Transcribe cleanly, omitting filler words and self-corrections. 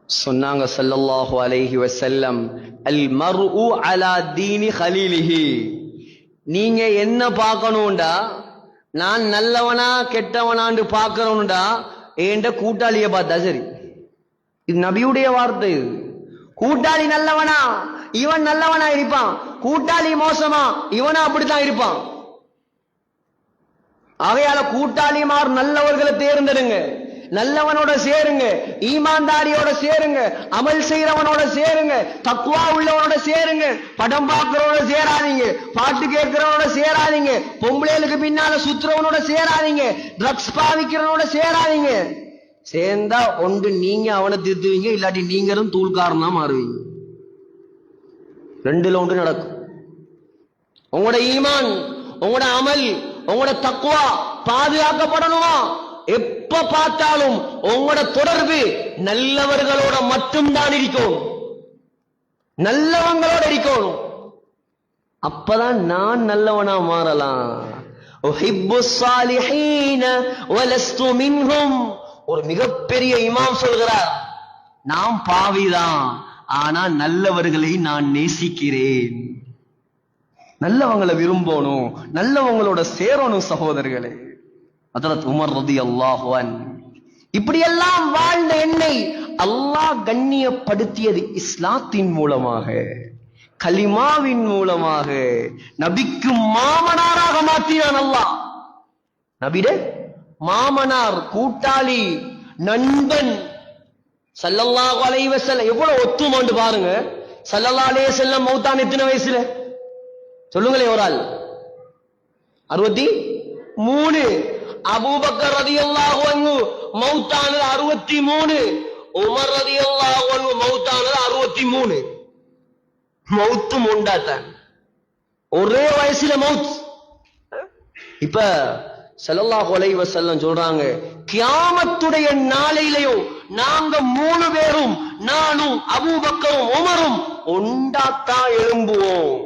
சொன்னாங்க ஸல்லல்லாஹு அலைஹி வஸல்லம், அல் மர்உ அலா தீனி ஹலீலிஹி. நீங்க என்ன பார்க்கணும்டா, நான் நல்லவனா கெட்டவனான்னு பார்க்கணும்டா ஏண்ட கூட்டாளிய பார்த்தா சரி. இது நபியுடைய வார்த்தை. இது கூட்டாளி நல்லவனா இவன் நல்லவனா இருப்பான், கூட்டாளி மோசமா இவனா அப்படித்தான் இருப்பான். ஆகையால கூட்டாளிமார் நல்லவர்களை தேர்ந்தெடுங்க, நல்லவனோட சேருங்க, ஈமான்தாரியோட சேருங்க, அமல் செய்யறவனோட சேருங்க, தக்வா உள்ளவனோட சேருங்க. படம் பார்க்கிறவனோட சேராதீங்க, பாட்டு கேட்கிறவனோட சேராதீங்க, பொம்பளைகளுக்கு பின்னால சுத்துறவனோட சேராதீங்க, ட்ரக்ஸ் பாவிக்கிறவனோட சேராதீங்க. சேர்ந்தா ஒன்று நீங்க அவனை திருத்துவீங்க, இல்லாட்டி நீங்களும் தூள்காரனா மாறுவீங்க. ரெண்டுல ஒன்று நடக்கும். உங்களோட ஈமான், உங்களோட அமல், உங்களோட தக்வா பாதுகாக்கப்படணுமா? எப்ப பார்த்தாலும் உங்களோட தொடர்பு நல்லவர்களோட மட்டும்தான் இருக்கணும், நல்லவங்களோட இருக்கணும். அப்பதான் நான் நல்லவனா மாறலாம். உஹிப்புஸ் ஸாலிஹீன வலஸ்து மின்ஹும். ஒரு மிகப்பெரிய இமாம் சொல்கிறார், நான் பாவிதான், ஆனா நல்லவர்களை நான் நேசிக்கிறேன். நல்லவங்களை விரும்பணும், நல்லவங்களோட சேரணும் சகோதரர்களே. ஹஜ்ரத் உமர் ரலியல்லாஹு அன்ஹு இப்படியெல்லாம் வாழ்ந்த என்னை அல்லாஹ் கண்ணியப்படுத்தியது இஸ்லாத்தின் மூலமாக, கலிமாவின் மூலமாக. நபிக்கு மாமனாராக மாற்றினான் அல்லாஹ். நபிட மாமனார், கூட்டாளி, நண்பன். ஸல்லல்லாஹு அலைஹி வஸல்லம் எவ்வளவு ஒத்துமாண்டு பாருங்க. ஸல்லல்லாஹு அலைஹி வஸல்லம் மௌத்தான் எத்தனை வயசுல சொல்லுங்களே ஒரு ஆள்? 63. அபூபக்கர் ரலியல்லாஹு அன்ஹு மௌத்தானது 63. உமர் ரலியல்லாஹு அன்ஹு மௌத்தானது 63. மௌத்து மூண்டாத்தான், ஒரே வயசுல மௌத். இப்ப ஸல்லல்லாஹு அலைஹி வஸல்லம் சொல்றாங்க, கியாமத்துடைய நாளையிலையும் நாங்க 3 பேரும், நானும் அபூபக்கரும் உமரும் ஒண்டாத்தான் எழும்புவோம்.